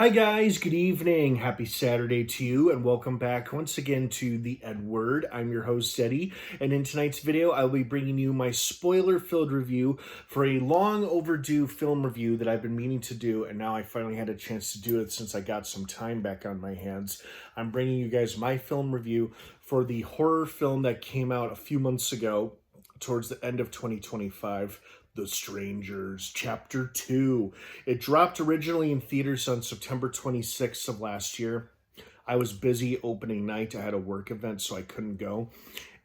Hi guys, good evening. Happy Saturday to you and welcome back once again to the EdWord. I'm your host Eddie, and in tonight's video I'll be bringing you my spoiler-filled review for a long overdue film review that I've been meaning to do, and now I finally had a chance to do it since I got some time back on my hands. I'm bringing you guys my film review for the horror film that came out a few months ago towards the end of 2025, The Strangers, Chapter 2. It dropped originally in theaters on September 26th of last year. I was busy opening night. I had a work event, so I couldn't go.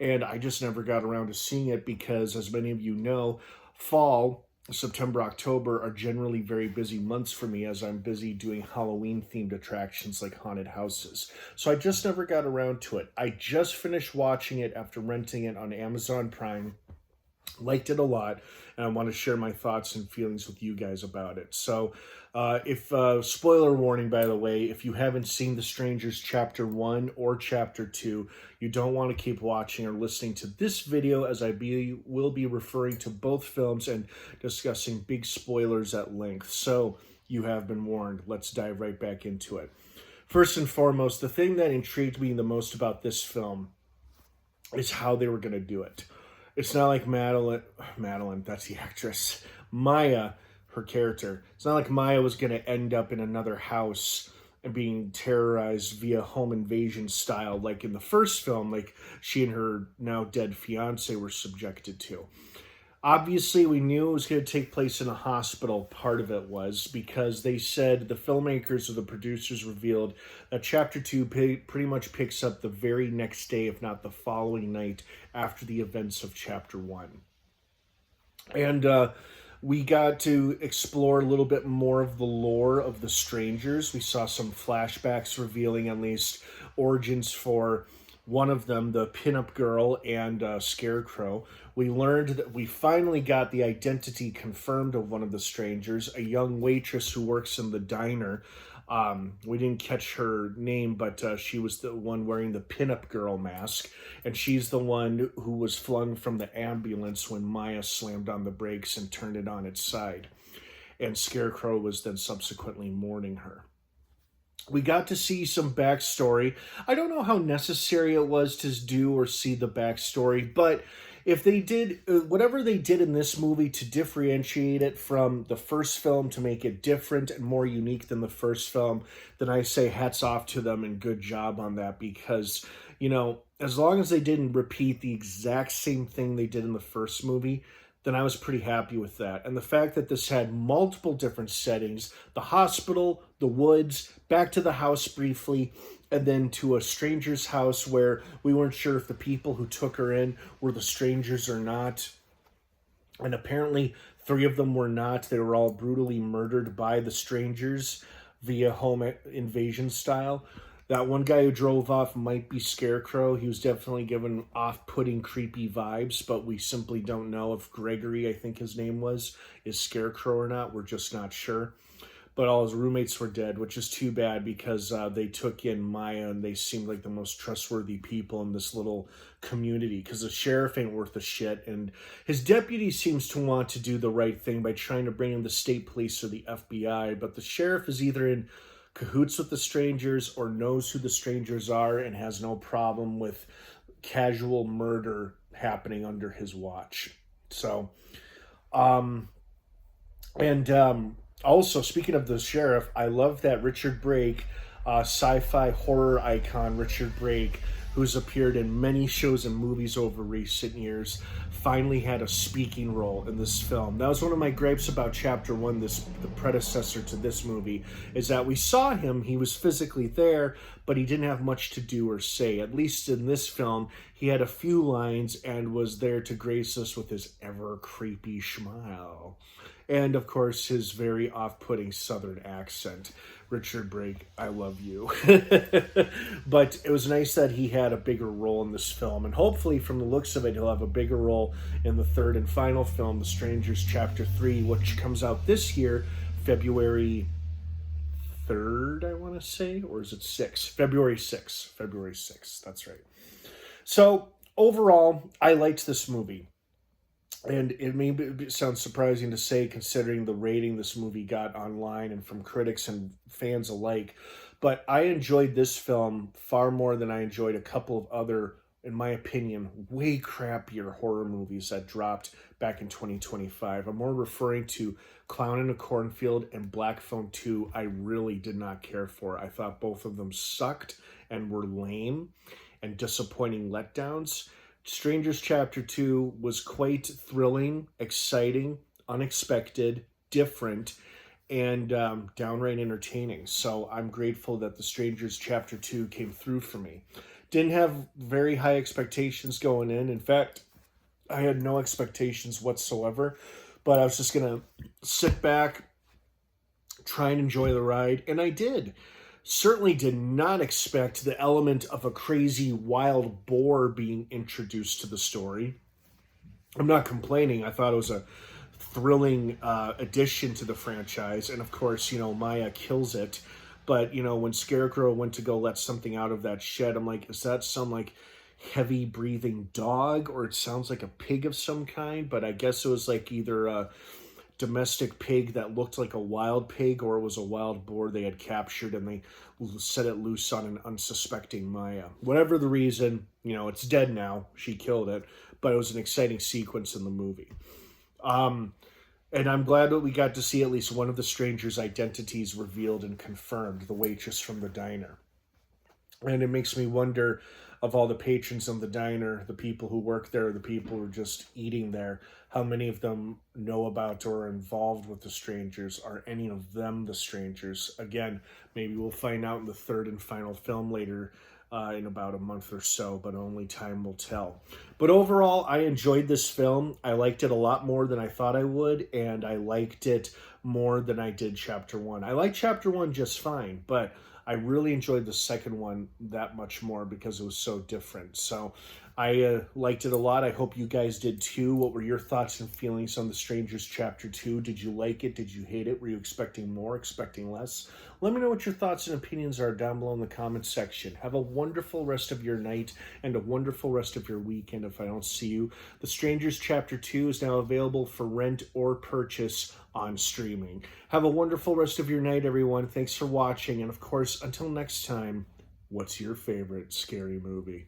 And I just never got around to seeing it because, as many of you know, fall, September, October are generally very busy months for me as I'm busy doing Halloween-themed attractions like haunted houses. So I just never got around to it. I just finished watching it after renting it on Amazon Prime. Liked it a lot, and I want to share my thoughts and feelings with you guys about it. So, spoiler warning, by the way, if you haven't seen The Strangers Chapter 1 or Chapter 2, you don't want to keep watching or listening to this video, as will be referring to both films and discussing big spoilers at length. So, you have been warned. Let's dive right back into it. First and foremost, the thing that intrigued me the most about this film is how they were going to do it. It's not like Madeline, that's the actress, Maya, her character. It's not like Maya was going to end up in another house and being terrorized via home invasion style like in the first film, like she and her now dead fiance were subjected to. Obviously, we knew it was going to take place in a hospital. Part of it was because they said, the filmmakers or the producers revealed that Chapter 2 pretty much picks up the very next day, if not the following night, after the events of Chapter 1. And we got to explore a little bit more of the lore of the Strangers. We saw some flashbacks revealing at least origins for one of them, the pinup girl and Scarecrow. We learned that we finally got the identity confirmed of one of the strangers, a young waitress who works in the diner. We didn't catch her name, but she was the one wearing the pinup girl mask, and she's the one who was flung from the ambulance when Maya slammed on the brakes and turned it on its side. And Scarecrow was then subsequently mourning her. We got to see some backstory. I don't know how necessary it was to do or see the backstory, but if they did, whatever they did in this movie to differentiate it from the first film, to make it different and more unique than the first film, then I say hats off to them and good job on that, because, you know, as long as they didn't repeat the exact same thing they did in the first movie, then I was pretty happy with that. And the fact that this had multiple different settings, the hospital, the woods, back to the house briefly, and then to a stranger's house where we weren't sure if the people who took her in were the strangers or not. And apparently 3 of them were not. They were all brutally murdered by the strangers via home invasion style. That one guy who drove off might be Scarecrow. He was definitely given off-putting, creepy vibes, but we simply don't know if Gregory, I think his name was, is Scarecrow or not. We're just not sure. But all his roommates were dead, which is too bad, because they took in Maya and they seemed like the most trustworthy people in this little community, because the sheriff ain't worth a shit, and his deputy seems to want to do the right thing by trying to bring in the state police or the FBI, but the sheriff is either in cahoots with the strangers or knows who the strangers are and has no problem with casual murder happening under his watch. So, also, speaking of the sheriff, I love that Richard Brake, sci-fi horror icon Richard Brake, who's appeared in many shows and movies over recent years, finally had a speaking role in this film. That was one of my gripes about Chapter 1, the predecessor to this movie, is that we saw him, he was physically there, but he didn't have much to do or say. At least in this film, he had a few lines and was there to grace us with his ever-creepy smile. And, of course, his very off-putting Southern accent. Richard Brake, I love you. But it was nice that he had a bigger role in this film. And hopefully, from the looks of it, he'll have a bigger role in the third and final film, The Strangers Chapter 3, which comes out this year, February 3rd, I want to say. Or is it 6th? February 6th. February 6th, that's right. So, overall, I liked this movie. And it may sound surprising to say, considering the rating this movie got online and from critics and fans alike. But I enjoyed this film far more than I enjoyed a couple of other, in my opinion, way crappier horror movies that dropped back in 2025. I'm more referring to Clown in a Cornfield and Black Phone 2. I really did not care for. I thought both of them sucked and were lame and disappointing letdowns. Strangers Chapter 2 was quite thrilling, exciting, unexpected, different, and downright entertaining. So I'm grateful that The Strangers Chapter 2 came through for me. Didn't have very high expectations going in. In fact, I had no expectations whatsoever, but I was just going to sit back, try and enjoy the ride, and I did. Certainly did not expect the element of a crazy wild boar being introduced to the story. I'm not complaining. I thought it was a thrilling addition to the franchise. And of course, Maya kills it. But, when Scarecrow went to go let something out of that shed, I'm like, is that some like heavy breathing dog? Or it sounds like a pig of some kind. But I guess it was like either a domestic pig that looked like a wild pig, or it was a wild boar they had captured and they set it loose on an unsuspecting Maya. Whatever the reason, it's dead now. She killed it, but it was an exciting sequence in the movie. And I'm glad that we got to see at least one of the strangers' identities revealed and confirmed, the waitress from the diner. And it makes me wonder, of all the patrons in the diner, the people who work there, the people who are just eating there, how many of them know about or are involved with the strangers? Are any of them the strangers? Again, maybe we'll find out in the third and final film later in about a month or so, but only time will tell. But overall, I enjoyed this film. I liked it a lot more than I thought I would, and I liked it more than I did Chapter 1. I liked Chapter 1 just fine, but I really enjoyed the second one that much more because it was so different. So I liked it a lot. I hope you guys did too. What were your thoughts and feelings on The Strangers Chapter 2? Did you like it? Did you hate it? Were you expecting more, expecting less? Let me know what your thoughts and opinions are down below in the comments section. Have a wonderful rest of your night and a wonderful rest of your weekend if I don't see you. The Strangers Chapter 2 is now available for rent or purchase on streaming. Have a wonderful rest of your night, everyone. Thanks for watching. And of course, until next time, what's your favorite scary movie?